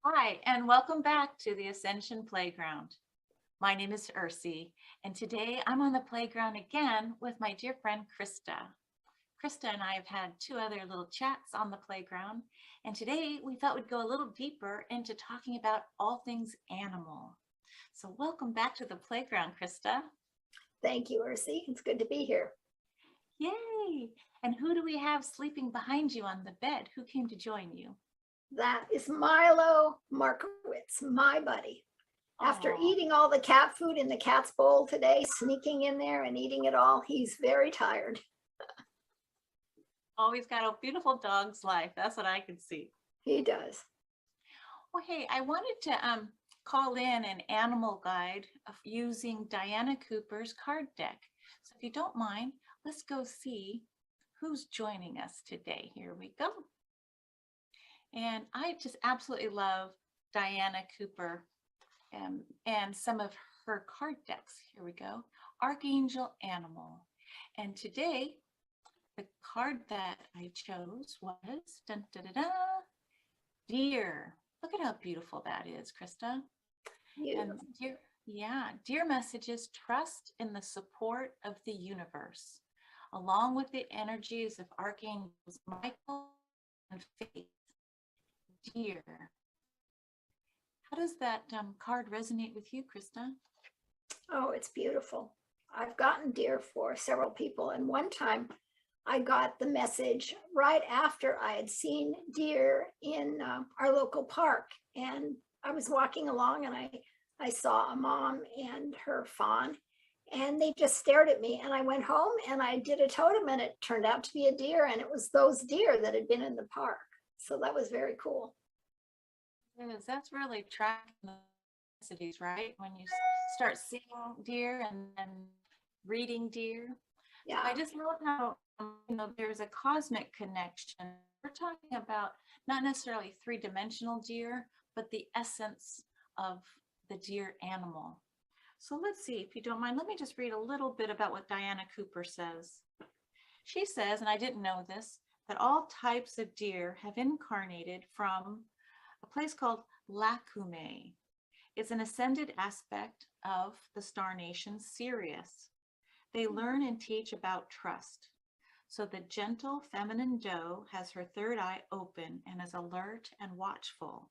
Hi, and welcome back to the Ascension Playground. My name is Ursie, and today I'm on the playground again with my dear friend Krista. Krista and I have had two other little chats on the playground, and today we thought we'd go a little deeper into talking about all things animal. So welcome back to the playground, Krista. Thank you, Ursie. It's good to be here. Yay! And who do we have sleeping behind you on the bed? Who came to join you? That is Milo Markowitz, my buddy. After Aw. eating all the cat food in the cat's bowl today, sneaking in there and eating it all, he's very tired. Always got a beautiful dog's life. That's what I can see. He does. Well, hey, I wanted to call in an animal guide of using Diana Cooper's card deck. So if you don't mind, let's go see who's joining us today. Here we go. And I just absolutely love Diana Cooper and some of her card decks. Here we go. Archangel Animal. And today, the card that I chose was dun, da, da, da, Deer. Look at how beautiful that is, Krista. Beautiful. And dear messages, trust in the support of the universe, along with the energies of Archangels Michael and Faith. Deer. How does that card resonate with you, Krista? Oh, it's beautiful. I've gotten deer for several people, and one time I got the message right after I had seen deer in our local park, and I was walking along and I saw a mom and her fawn, and they just stared at me, and I went home and I did a totem, and it turned out to be a deer, and it was those deer that had been in the park. So that was very cool. Yes, that's really tracking the messages, right? When you start seeing deer and then reading deer. Yeah. I just love how, there's a cosmic connection. We're talking about not necessarily three-dimensional deer, but the essence of the deer animal. So let's see, if you don't mind, let me just read a little bit about what Diana Cooper says. She says, and I didn't know this, that all types of deer have incarnated from a place called Lacume. It's an ascended aspect of the star nation Sirius. They learn and teach about trust. So the gentle feminine doe has her third eye open and is alert and watchful.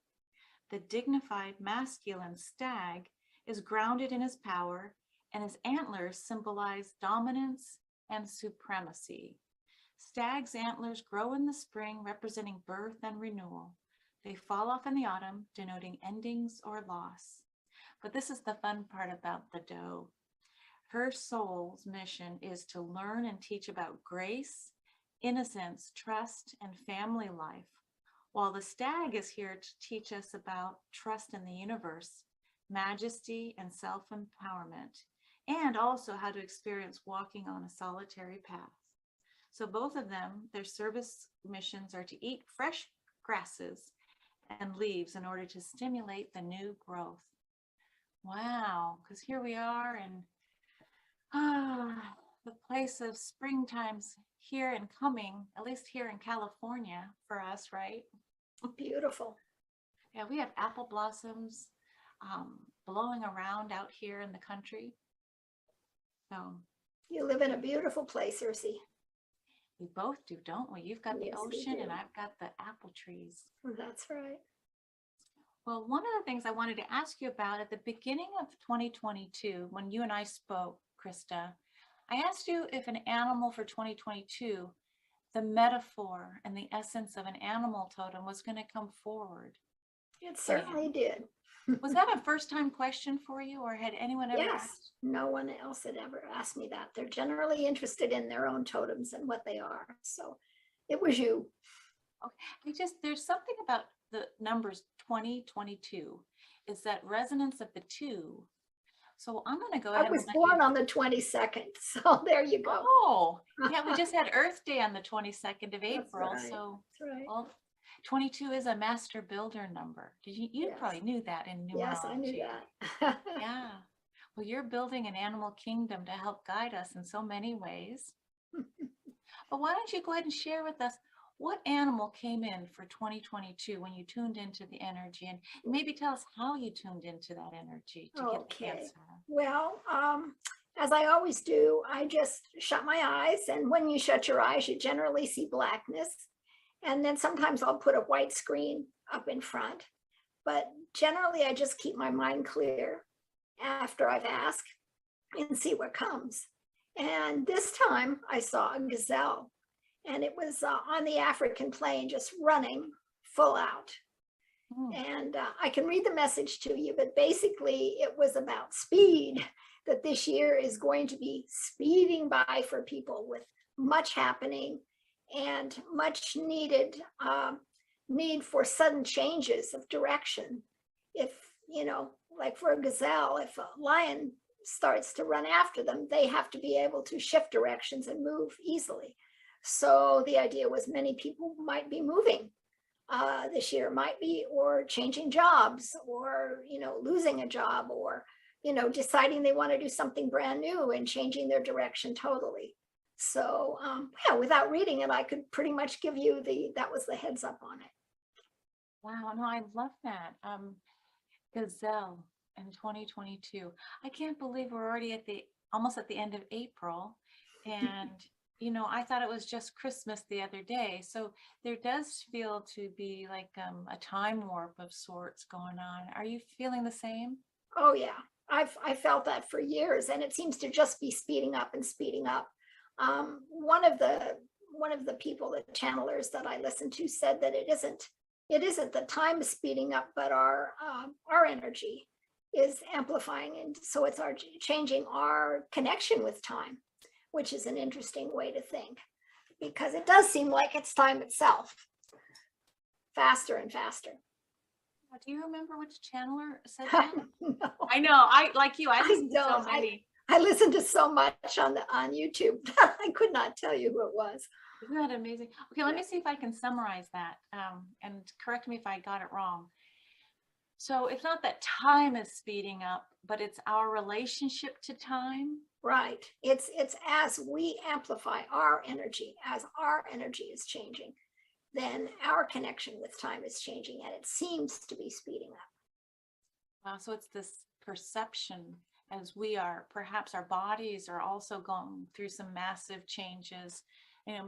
The dignified masculine stag is grounded in his power, and his antlers symbolize dominance and supremacy. Stag's antlers grow in the spring, representing birth and renewal. They fall off in the autumn, denoting endings or loss. But this is the fun part about the doe. Her soul's mission is to learn and teach about grace, innocence, trust, and family life, while the stag is here to teach us about trust in the universe, majesty, and self-empowerment, and also how to experience walking on a solitary path. So both of them, their service missions are to eat fresh grasses and leaves in order to stimulate the new growth. Wow, because here we are in the place of springtime's here and coming, at least here in California for us, right? Beautiful. Yeah, we have apple blossoms blowing around out here in the country. So You live in a beautiful place, Ursie. we both do, don't we? You've got the Yes, we ocean do. and I've got the apple trees. That's right. Well, one of the things I wanted to ask you about at the beginning of 2022, when you and I spoke, Krista, I asked you if an animal for 2022, the metaphor and the essence of an animal totem was going to come forward. It certainly did. Was that a first time question for you, or had anyone ever Yes, asked? no one else had ever asked me that. They're generally interested in their own totems and what they are. So it was you. Okay. There's something about the numbers 2022 is that resonance of the two. So I'm going to go ahead. I was born on the 22nd. So there you go. Oh, yeah, we just had Earth Day on the 22nd of April. Right. So That's right. well, 22 is a master builder number. Did you Yes. probably knew that in numerology. Yes, I knew that. Yeah. Well, you're building an animal kingdom to help guide us in so many ways. But why don't you go ahead and share with us what animal came in for 2022 when you tuned into the energy, and maybe tell us how you tuned into that energy to get the Okay. answer. Well, as I always do, I just shut my eyes. And when you shut your eyes, you generally see blackness. And then sometimes I'll put a white screen up in front. But generally, I just keep my mind clear after I've asked and see what comes. And this time I saw a gazelle, and it was on the African plain, just running full out. And I can read the message to you, but basically it was about speed, that this year is going to be speeding by for people with much happening and much needed need for sudden changes of direction. If, like for a gazelle, if a lion starts to run after them, they have to be able to shift directions and move easily. So the idea was many people might be moving this year, might be, or changing jobs, or losing a job, or deciding they want to do something brand new and changing their direction totally. So yeah, without reading it, I could pretty much give you that was the heads up on it. Wow, no, I love that. Gazelle in 2022. I can't believe we're already almost at the end of April. And, I thought it was just Christmas the other day. So there does feel to be like a time warp of sorts going on. Are you feeling the same? Oh yeah, I felt that for years, and it seems to just be speeding up and speeding up. One of the people, the channelers that I listened to, said that it isn't the time speeding up, but our energy is amplifying, and so it's changing our connection with time, which is an interesting way to think, because it does seem like it's time itself, faster and faster. Do you remember which channeler said that? No, I know, I like you, I listen to so many. I listened to so much on YouTube. I could not tell you who it was. Isn't that amazing? Okay, let me see if I can summarize that, and correct me if I got it wrong. So it's not that time is speeding up, but it's our relationship to time. Right. It's as we amplify our energy, as our energy is changing, then our connection with time is changing, and it seems to be speeding up. Wow, so it's this perception, as we are, perhaps our bodies are also going through some massive changes.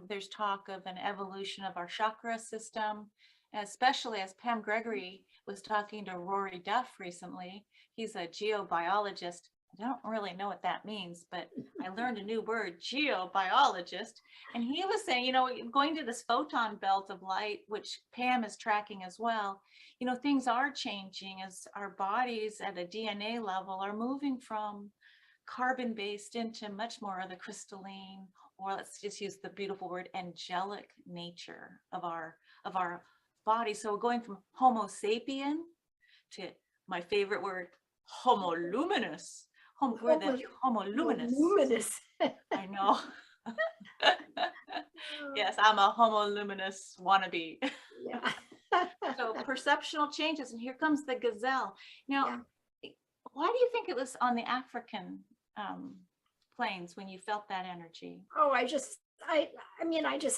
There's talk of an evolution of our chakra system, especially as Pam Gregory was talking to Rory Duff recently. He's a geobiologist. I don't really know what that means, but I learned a new word, geobiologist. And he was saying, going to this photon belt of light, which Pam is tracking as well, things are changing as our bodies at a DNA level are moving from carbon-based into much more of the crystalline, or let's just use the beautiful word, angelic nature of our body. So we're going from Homo sapien to my favorite word, Homo luminous. We're the Homo luminous. Luminous. I know. Yes, I'm a Homo luminous wannabe. Yeah. So perceptual changes, and here comes the gazelle. Now, why do you think it was on the African plains when you felt that energy? Oh, I just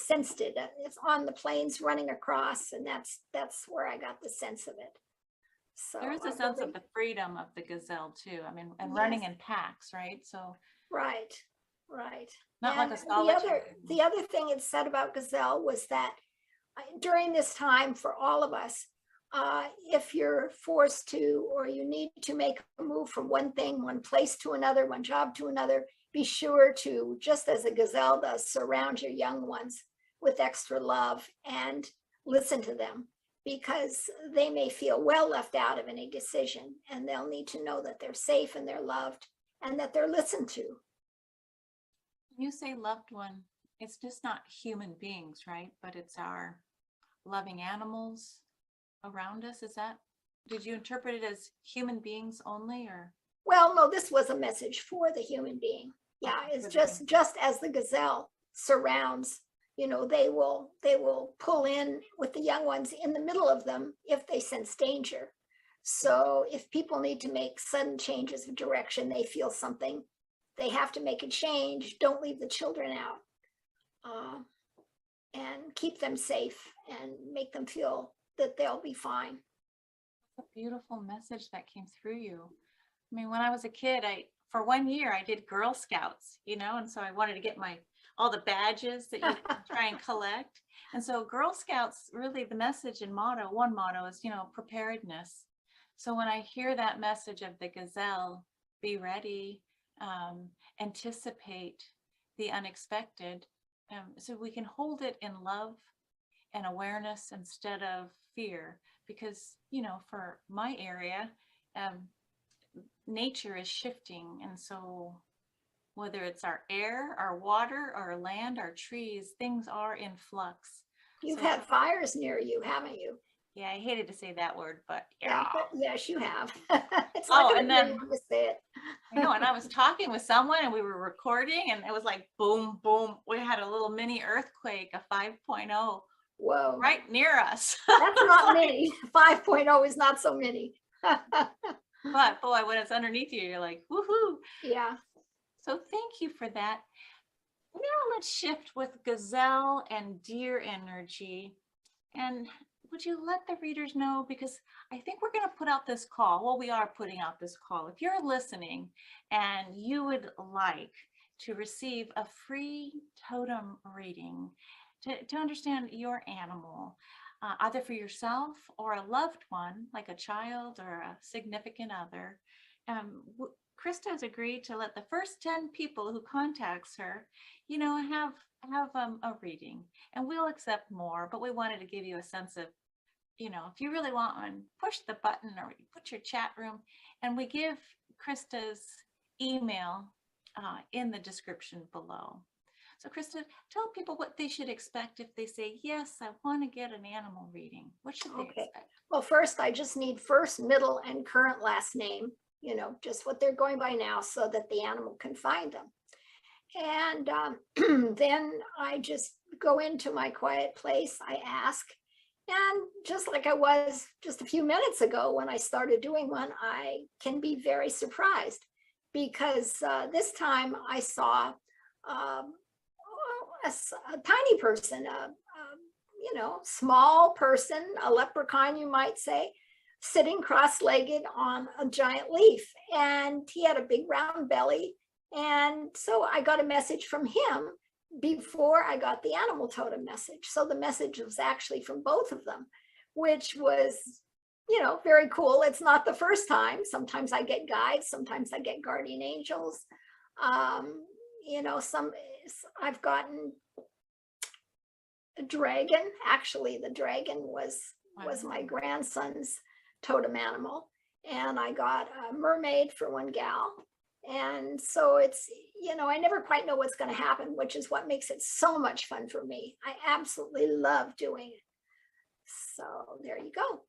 sensed it. It's on the plains running across, and that's where I got the sense of it. So there is a sense of the freedom of the gazelle too. And running in packs, right? So right. Not like a solitary. The other thing it said about gazelle was that during this time for all of us, if you're forced to, or you need to make a move from one place to another, one job to another, be sure to, just as a gazelle does, surround your young ones with extra love and listen to them, because they may feel well left out of any decision, and they'll need to know that they're safe and they're loved and that they're listened to. You say loved one, it's just not human beings, right? But it's our loving animals around us. Did you interpret it as human beings only, or? Well, no, this was a message for the human being. Yeah, it's just as the gazelle surrounds, they will pull in with the young ones in the middle of them if they sense danger. So if people need to make sudden changes of direction, they feel something, they have to make a change, don't leave the children out. and keep them safe and make them feel that they'll be fine. A beautiful message that came through you. I mean, when I was a kid, for 1 year I did Girl Scouts, and so I wanted to get all the badges that you can try and collect. And so Girl Scouts, really the message and one motto is, preparedness. So when I hear that message of the gazelle, be ready, anticipate the unexpected, so we can hold it in love and awareness instead of fear, because for my area, nature is shifting, and so whether it's our air, our water, our land, our trees, things are in flux. You've So, had fires near you, haven't you? yeah, I hated to say that word, but Yeah, but yes, you have. It's Oh, like and then to say it. I know, and I was talking with someone and we were recording and it was like boom, boom. We had a little mini earthquake, a 5.0 Whoa, right near us. that's not many. 5.0 is not so many. But boy, when it's underneath you, you're like, woohoo. Yeah. So thank you for that. Now let's shift with gazelle and deer energy. And would you let the readers know, because I think we're going to put out this call. Well, we are putting out this call. If you're listening and you would like to receive a free totem reading to understand your animal, either for yourself or a loved one, like a child or a significant other, Krista has agreed to let the first 10 people who contacts her, have a reading, and we'll accept more, but we wanted to give you a sense of, if you really want one, push the button or put your chat room, and we give Krista's email in the description below. So Krista, tell people what they should expect if they say, yes, I want to get an animal reading. What should they expect? Well, first, I just need first, middle, and current last name, just what they're going by now so that the animal can find them. And then I just go into my quiet place, I ask, and just like I was just a few minutes ago when I started doing one, I can be very surprised because this time I saw a tiny person, small person, a leprechaun, you might say, sitting cross-legged on a giant leaf. And he had a big round belly. And so I got a message from him before I got the animal totem message. So the message was actually from both of them, which was, very cool. It's not the first time. Sometimes I get guides, sometimes I get guardian angels. I've gotten a dragon. Actually, the dragon was my grandson's totem animal. And I got a mermaid for one gal. And so it's, I never quite know what's going to happen, which is what makes it so much fun for me. I absolutely love doing it. So there you go.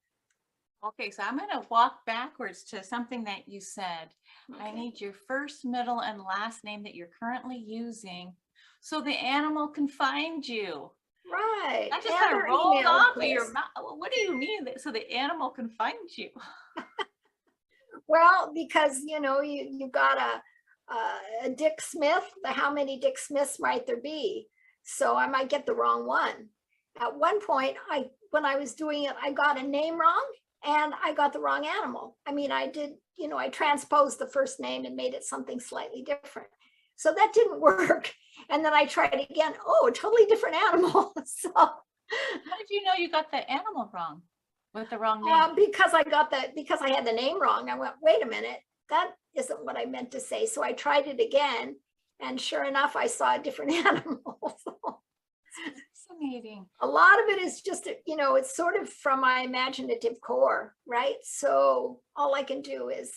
Okay, so I'm going to walk backwards to something that you said. Okay. I need your first, middle, and last name that you're currently using so the animal can find you. Right. That just kind of rolled off of your mouth. What do you mean so the animal can find you? Well, because, you got a Dick Smith, how many Dick Smiths might there be? So I might get the wrong one. At one point, when I was doing it, I got a name wrong and I got the wrong animal. I mean, I did, I transposed the first name and made it something slightly different. So that didn't work. And then I tried again. Oh, a totally different animal. So how did you know you got the animal wrong? With the wrong name? Because I had the name wrong. I went, wait a minute, that isn't what I meant to say. So I tried it again, and sure enough, I saw a different animal. Fascinating. A lot of it is just, it's sort of from my imaginative core, right? So all I can do is,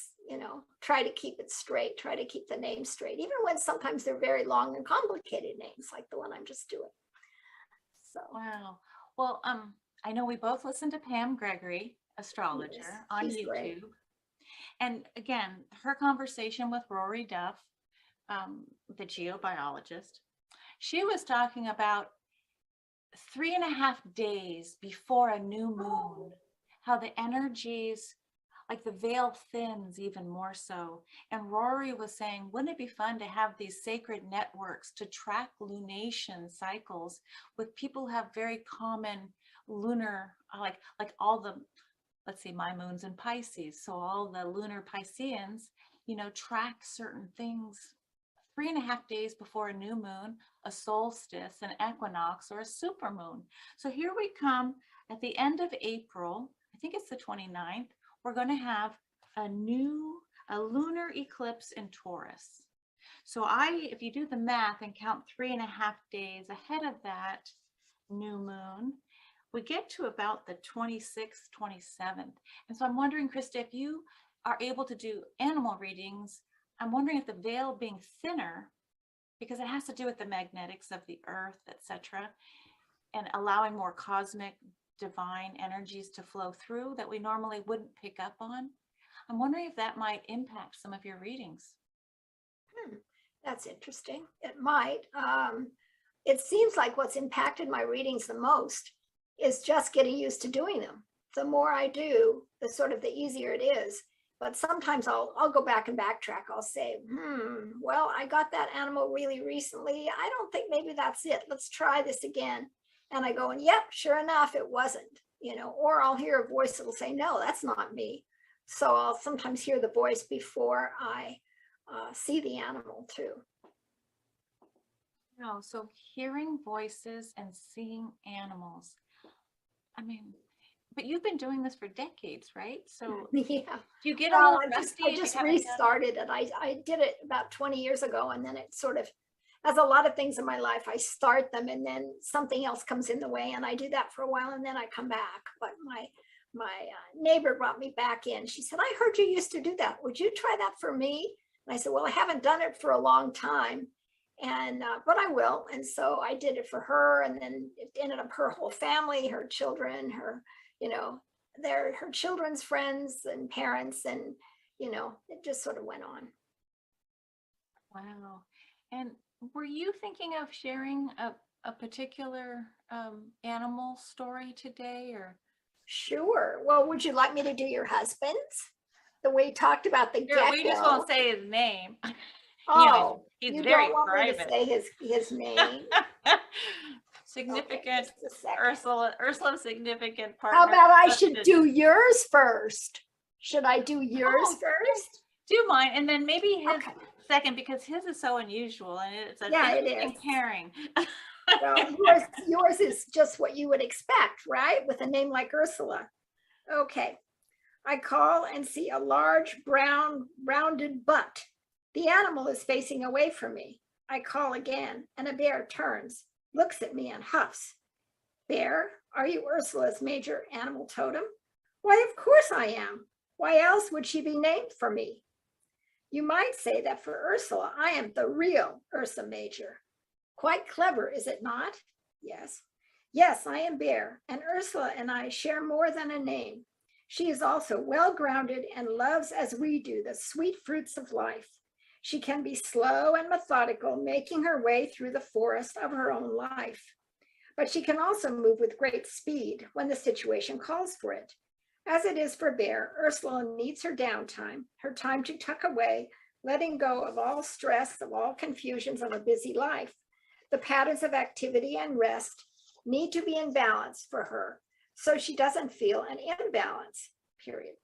try to keep it straight, try to keep the name straight, even when sometimes they're very long and complicated names, like the one I'm just doing. So wow. Well, I know we both listen to Pam Gregory, astrologer, yes, on YouTube. Great. And again, her conversation with Rory Duff, the geobiologist, she was talking about 3.5 days before a new moon, how the energies like the veil thins even more so. And Rory was saying, wouldn't it be fun to have these sacred networks to track lunation cycles with people who have very common lunar, like all the, let's see, my moon's in Pisces. So all the lunar Pisceans, track certain things 3.5 days before a new moon, a solstice, an equinox, or a supermoon. So here we come at the end of April, I think it's the 29th, we're going to have a lunar eclipse in Taurus. So if you do the math and count 3.5 days ahead of that new moon, we get to about the 26th, 27th. And so I'm wondering, Krista, if you are able to do animal readings, I'm wondering if the veil being thinner, because it has to do with the magnetics of the earth, etc., and allowing more cosmic divine energies to flow through that we normally wouldn't pick up on. I'm wondering if that might impact some of your readings. That's interesting. It might. It seems like what's impacted my readings the most is just getting used to doing them. The more I do, the easier it is. But sometimes I'll go back and backtrack. I'll say, well, I got that animal really recently. I don't think maybe that's it. Let's try this again. And I go, and yep, sure enough, it wasn't, or I'll hear a voice that'll say, no, that's not me. So I'll sometimes hear the voice before I see the animal too. Oh, so hearing voices and seeing animals. I mean, but you've been doing this for decades, right? So yeah, you get a little rusty. I just restarted it. I did it about 20 years ago, and then it sort of, as a lot of things in my life, I start them and then something else comes in the way, and I do that for a while and then I come back. But my neighbor brought me back in. She said, I heard you used to do that. Would you try that for me? And I said, well, I haven't done it for a long time, and but I will. And so I did it for her, and then it ended up her whole family, her children, her her children's friends and parents, and it just sort of went on. Wow. And were you thinking of sharing a particular animal story today, or? Sure. Well, would you like me to do your husband's? The way he talked about the gecko. We just won't say his name. Oh, he's you very don't want private. me to say his name. Significant. Okay, Ursula's significant partner. How about I should do yours first? Should I do yours first? Do mine, and then maybe his second, because his is so unusual, and it's an interesting pairing. Well, yours is just what you would expect, right? With a name like Ursula. Okay. I call and see a large brown rounded butt. The animal is facing away from me. I call again, and a bear turns, looks at me and huffs. Bear, are you Ursula's major animal totem? Why, of course I am. Why else would she be named for me? You might say that for Ursula, I am the real Ursa Major. Quite clever, is it not? Yes. Yes, I am Bear, and Ursula and I share more than a name. She is also well-grounded and loves, as we do, the sweet fruits of life. She can be slow and methodical, making her way through the forest of her own life. But she can also move with great speed when the situation calls for it. As it is for Bear, Ursula needs her downtime, her time to tuck away, letting go of all stress, of all confusions of a busy life. The patterns of activity and rest need to be in balance for her, so she doesn't feel an imbalance, period.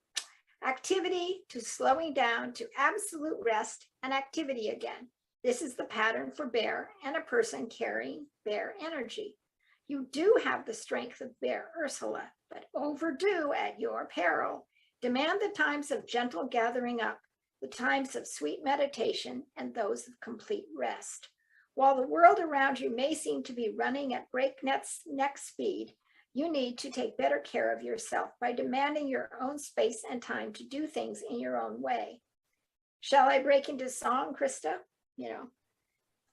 Activity to slowing down to absolute rest and activity again. This is the pattern for Bear and a person carrying Bear energy. You do have the strength of Bear, Ursula, but overdue at your peril. Demand the times of gentle gathering up, the times of sweet meditation, and those of complete rest. While the world around you may seem to be running at breakneck speed, you need to take better care of yourself by demanding your own space and time to do things in your own way. Shall I break into song, Krista?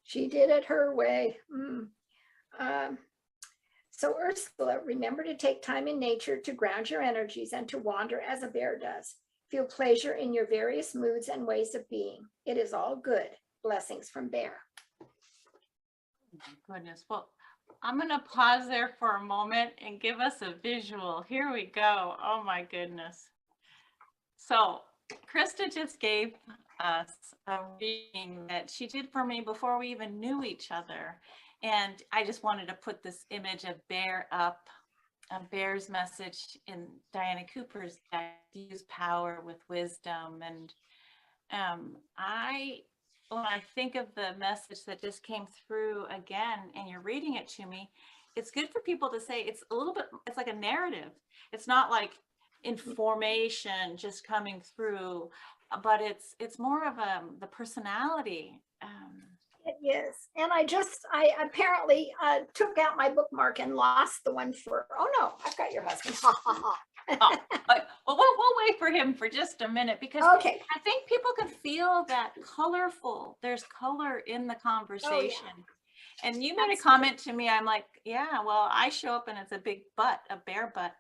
She did it her way. So Ursula, remember to take time in nature to ground your energies and to wander as a bear does. Feel pleasure in your various moods and ways of being. It is all good. Blessings from Bear. Oh my goodness. Well, I'm going to pause there for a moment and give us a visual. Here we go. Oh my goodness. So Krista just gave us a reading that she did for me before we even knew each other. And I just wanted to put this image of bear up, a bear's message in Diana Cooper's deck, use power with wisdom. And when I think of the message that just came through again, and you're reading it to me, it's good for people to say it's a little bit, it's like a narrative. It's not like information just coming through, but it's more of the personality. It is. And I apparently took out my bookmark and lost the one for, oh no, I've got your husband. Ha ha ha. Oh, well, we'll wait for him for just a minute, because Okay. I think people can feel that colorful. There's color in the conversation. And you made a comment to me. I'm like, yeah, well, I show up and it's a big butt, a bear butt.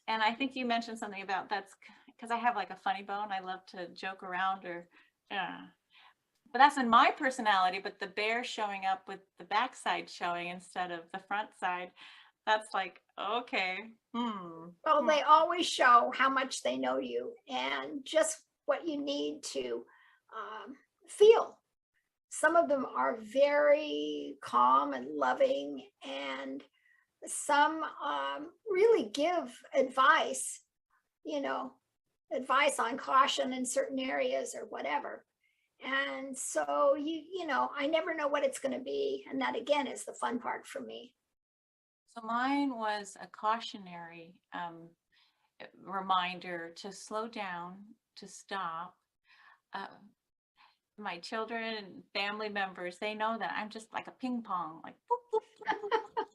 And I think you mentioned something about that's because I have like a funny bone. I love to joke around, or but that's in my personality. But the bear showing up with the backside showing instead of the front side, that's like, okay. Well, they always show how much they know you and just what you need to feel. Some of them are very calm and loving, and some really give advice, advice on caution in certain areas or whatever. And so I never know what it's going to be. And that again is the fun part for me. So mine was a cautionary reminder to slow down, to stop. My children and family members, they know that I'm just like a ping pong, like boop, boop, boop, boop,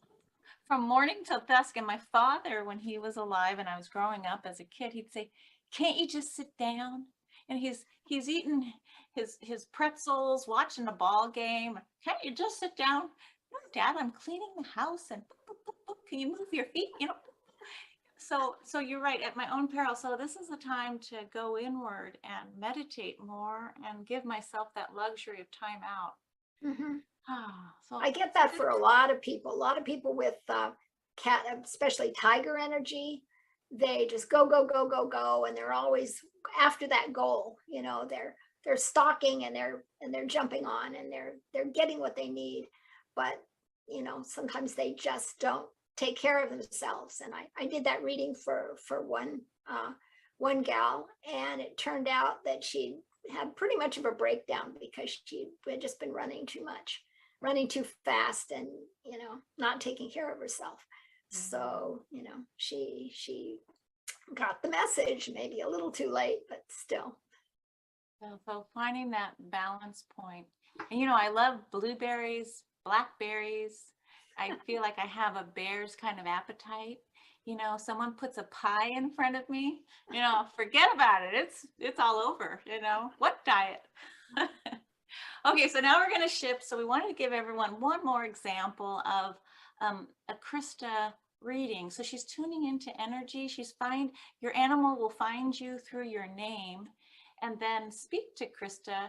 from morning till dusk. And my father, when he was alive and I was growing up as a kid, he'd say, "Can't you just sit down?" And he's eating his pretzels, watching a ball game. "Can't you just sit down?" "No, Dad, I'm cleaning the house." And boop, boop, boop, boop. "Can you move your feet?" So you're right, at my own peril. So this is a time to go inward and meditate more and give myself that luxury of time out. Mm-hmm. So I get that for a lot of people with cat, especially tiger energy. They just go, go, go, go, go. And they're always after that goal, they're stalking and they're jumping on and they're getting what they need. But, sometimes they just don't take care of themselves. And I did that reading for one gal, and it turned out that she had pretty much of a breakdown because she had just been running too fast, and not taking care of herself. So she got the message, maybe a little too late, but still. So finding that balance point. And I love blueberries, blackberries. I feel like I have a bear's kind of appetite. Someone puts a pie in front of me, forget about it. It's all over, what diet? Okay, so now we're going to shift. So we wanted to give everyone one more example of a Krista reading. So she's tuning into energy. Your animal will find you through your name and then speak to Krista.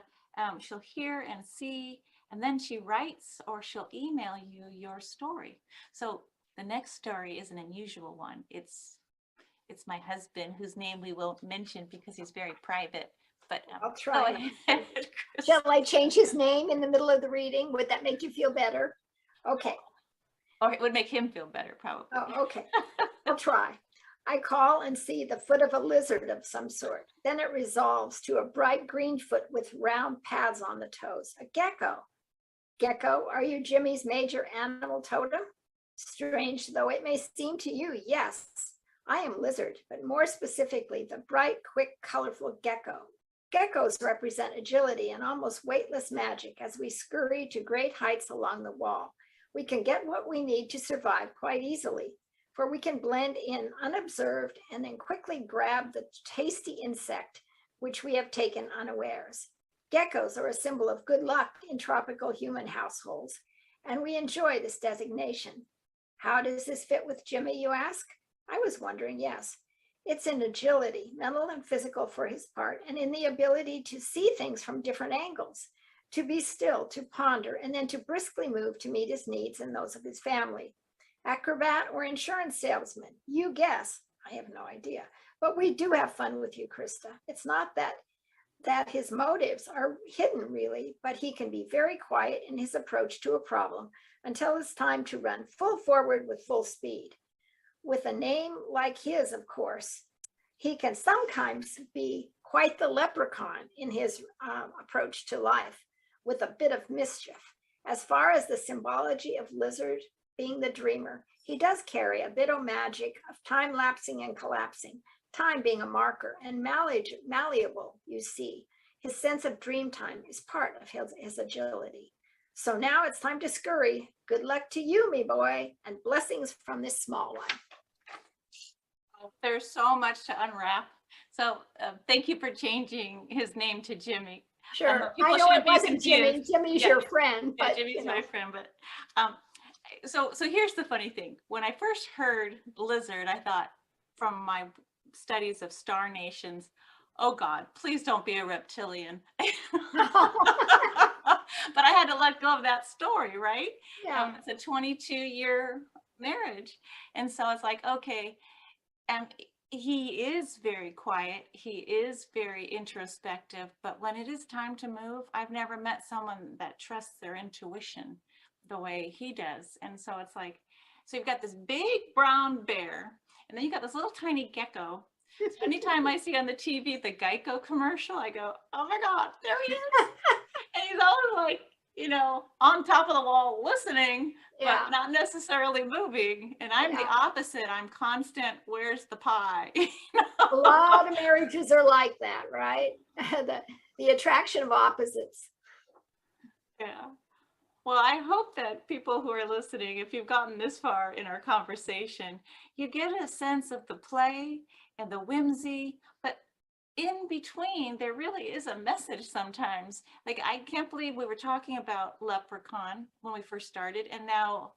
She'll hear and see, and then she writes or she'll email you your story. So the next story is an unusual one. It's my husband, whose name we won't mention because he's very private. But I'll try. Shall I change his name in the middle of the reading? Would that make you feel better? Okay. Or it would make him feel better, probably. Oh, okay. I'll try. I call and see the foot of a lizard of some sort. Then it resolves to a bright green foot with round pads on the toes. A gecko. Gecko, are you Jimmy's major animal totem? Strange though it may seem to you, yes, I am lizard, but more specifically, the bright, quick, colorful gecko. Geckos represent agility and almost weightless magic as we scurry to great heights along the wall. We can get what we need to survive quite easily, for we can blend in unobserved and then quickly grab the tasty insect which we have taken unawares. Geckos are a symbol of good luck in tropical human households, and we enjoy this designation. How does this fit with Jimmy, you ask? I was wondering, yes. It's in agility, mental and physical for his part, and in the ability to see things from different angles, to be still, to ponder, and then to briskly move to meet his needs and those of his family. Acrobat or insurance salesman, you guess. I have no idea. But we do have fun with you, Krista. It's not that his motives are hidden really, but he can be very quiet in his approach to a problem until it's time to run full forward with full speed. With a name like his, of course, he can sometimes be quite the leprechaun in his approach to life, with a bit of mischief. As far as the symbology of lizard being the dreamer, he does carry a bit of magic of time lapsing and collapsing, time being a marker and malleable, you see. His sense of dream time is part of his agility. So now it's time to scurry. Good luck to you, me boy, and blessings from this small one. There's so much to unwrap. So thank you for changing his name to Jimmy. Sure, I know it wasn't Jimmy. Jimmy's your friend. Yeah, but, Jimmy's my friend. But so here's the funny thing. When I first heard lizard, I thought, from my studies of star nations, oh God, please don't be a reptilian. But I had to let go of that story, right? Yeah. It's a 22-year marriage. And so it's like, okay, and he is very quiet. He is very introspective. But when it is time to move, I've never met someone that trusts their intuition the way he does. And so it's like, so you've got this big brown bear, and then you got this little tiny gecko. So anytime I see on the TV the Geico commercial, I go, oh my God, there he is. And he's always like, you know, on top of the wall listening, Yeah. but not necessarily moving. And I'm the opposite. I'm constant, where's the pie? You know? A lot of marriages are like that, right? the attraction of opposites. Yeah. Well, I hope that people who are listening, if you've gotten this far in our conversation, you get a sense of the play and the whimsy, but in between, there really is a message sometimes. Like, I can't believe we were talking about leprechaun when we first started, and now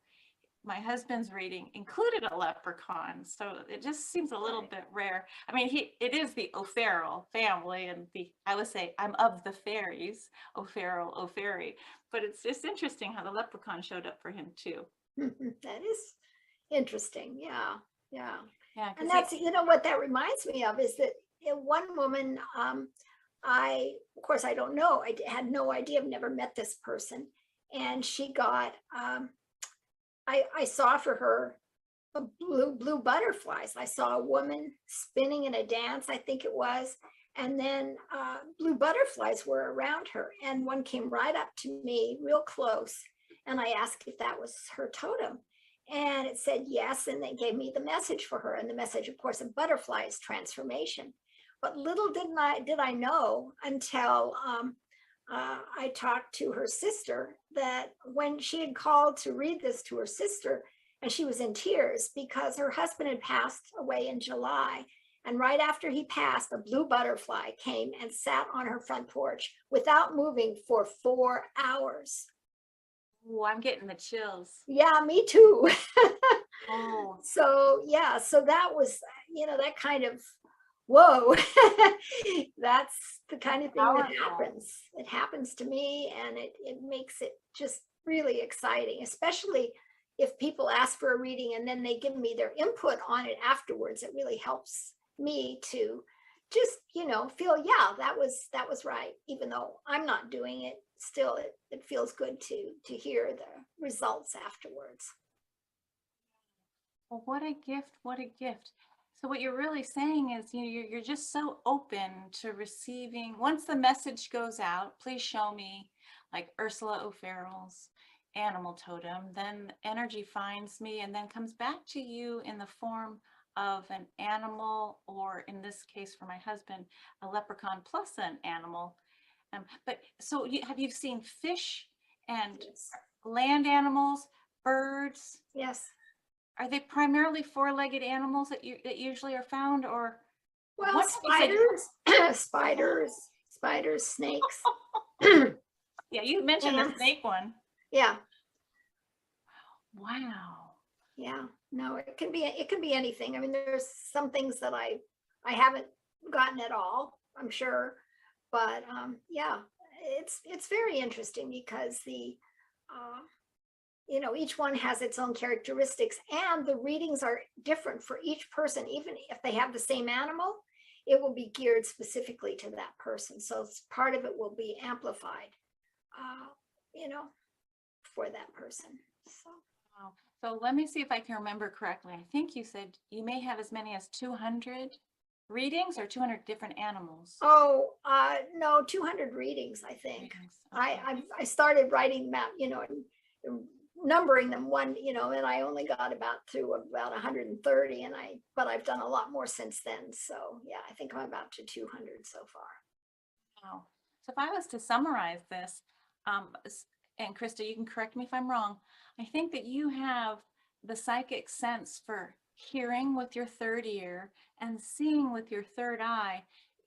my husband's reading included a leprechaun. So it just seems a little bit rare. I mean, it is the O'Farrell family, and I would say I'm of the fairies, O'Farrell, O'Fairy. But it's just interesting how the leprechaun showed up for him too. That is interesting. Yeah. Yeah. Yeah. And that's, you know, what that reminds me of is that one woman, of course, I don't know. I had no idea. I've never met this person. And she got, I saw for her blue butterflies. I saw a woman spinning in a dance, I think it was. And then blue butterflies were around her. And one came right up to me real close. And I asked if that was her totem. And it said yes. And they gave me the message for her. And the message, of course, of butterfly is transformation. But little did I know until I talked to her sister, that when she had called to read this to her sister, and she was in tears because her husband had passed away in July. And right after he passed, a blue butterfly came and sat on her front porch without moving for 4 hours. Oh, I'm getting the chills. Yeah, me too. Oh. So yeah, so that was, you know, that kind of, whoa, that's the kind of thing that happens. It happens to me, and it makes it just really exciting, especially if people ask for a reading and then they give me their input on it afterwards. It really helps me to just, you know, feel, yeah, that was right. Even though I'm not doing it, still it feels good to hear the results afterwards. Well, what a gift, what a gift. So what you're really saying is, you know, you're just so open to receiving. Once the message goes out, please show me, like Ursula O'Farrell's animal totem, then energy finds me and then comes back to you in the form of an animal, or in this case for my husband, a leprechaun plus an animal. But so have you seen fish and land animals, birds? Yes. Are they primarily four-legged animals that usually are found, or? Well, spiders, snakes. Yeah, you mentioned the snake one. Yeah. Wow. Yeah. No, it can be anything. I mean, there's some things that I haven't gotten at all, I'm sure, but yeah, it's very interesting because each one has its own characteristics, and the readings are different for each person. Even if they have the same animal, it will be geared specifically to that person. So part of it will be amplified, for that person. So. Wow. So let me see if I can remember correctly. I think you said you may have as many as 200 readings or 200 different animals. Oh, no, 200 readings, I think. Readings. Okay. I started writing them out, and numbering them one, and I only got to about 130, but I've done a lot more since then. So yeah, I think I'm about to 200 so far. Wow. So if I was to summarize this, and Krista, you can correct me if I'm wrong, I think that you have the psychic sense for hearing with your third ear and seeing with your third eye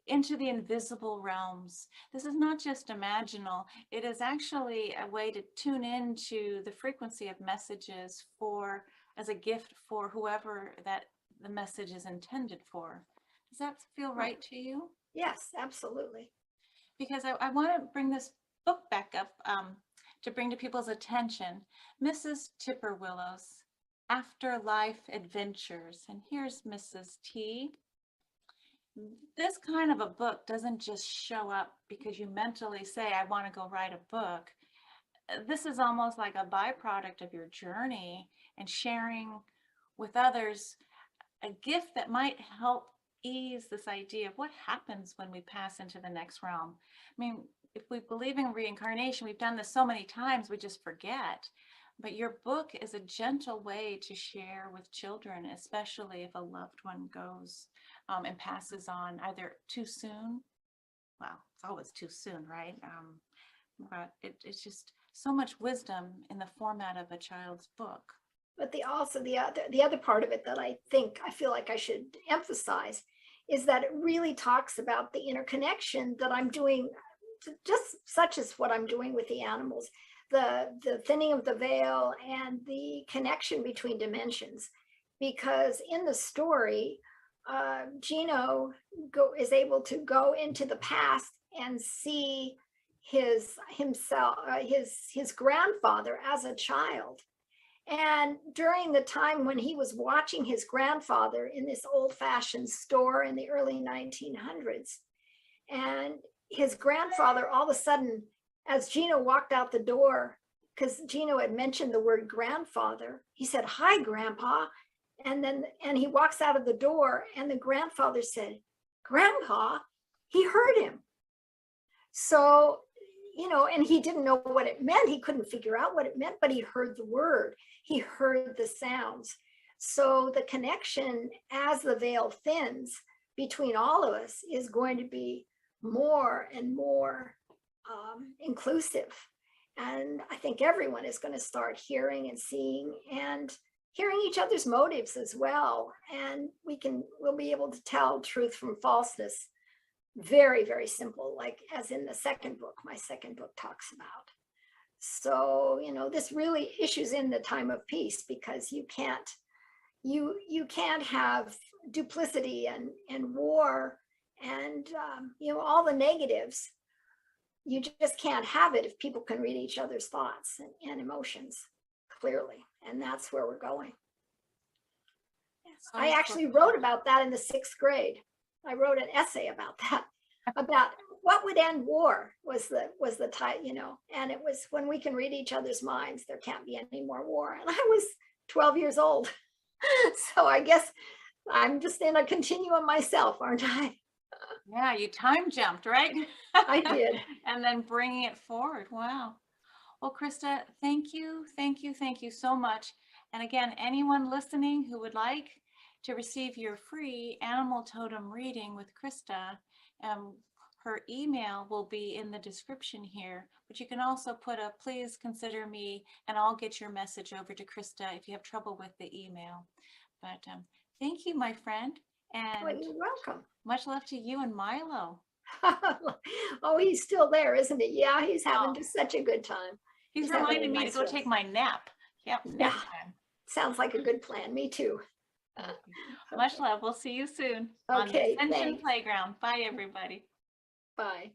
into the invisible realms. This is not just imaginal. It is actually a way to tune into the frequency of messages as a gift for whoever that the message is intended for. Does that feel right to you? Yes, absolutely. Because I want to bring this book back up to bring to people's attention, Mrs. Tipperwillow's Afterlife Adventures. And here's Mrs. T. This kind of a book doesn't just show up because you mentally say, I want to go write a book. This is almost like a byproduct of your journey and sharing with others a gift that might help ease this idea of what happens when we pass into the next realm. I mean, if we believe in reincarnation, we've done this so many times, we just forget. But your book is a gentle way to share with children, especially if a loved one goes and passes on either too soon. Well, it's always too soon, right? But it's just so much wisdom in the format of a child's book. But the other part of it that I feel like I should emphasize is that it really talks about the interconnection that I'm doing, just such as what I'm doing with the animals, the thinning of the veil and the connection between dimensions. Because in the story, Gino is able to go into the past and see his grandfather as a child. And during the time when he was watching his grandfather in this old-fashioned store in the early 1900s, and his grandfather all of a sudden, as Gino walked out the door, because Gino had mentioned the word grandfather, he said, "Hi, Grandpa." And he walks out of the door, and the grandfather said, "Grandpa," he heard him. So, and he didn't know what it meant. He couldn't figure out what it meant, but he heard the word. He heard the sounds. So the connection as the veil thins between all of us is going to be more and more inclusive. And I think everyone is going to start hearing and seeing and hearing each other's motives as well. And we'll be able to tell truth from falseness. Very, very simple, like as in the second book, my second book talks about. So, this really issues in the time of peace, because you can't have duplicity and war and, all the negatives. You just can't have it if people can read each other's thoughts and emotions clearly. And that's where we're going. I actually wrote about that in the 6th grade. I wrote an essay about that, about what would end war was the title, and it was when we can read each other's minds, there can't be any more war. And I was 12 years old. So I guess I'm just in a continuum myself, aren't I? Yeah, you time jumped, right? I did. And then bringing it forward. Wow. Well, Krista, thank you so much. And again, anyone listening who would like to receive your free animal totem reading with Krista, her email will be in the description here, but you can also put a "please consider me," and I'll get your message over to Krista if you have trouble with the email. But thank you, my friend. And well, you're welcome. Much love to you and Milo. Oh, he's still there, isn't he? Yeah, he's having just such a good time. He's reminding me to go take my nap. Yep, nap time. Sounds like a good plan. Me too. Much love. We'll see you soon on the Ascension Playground. Bye, everybody. Bye.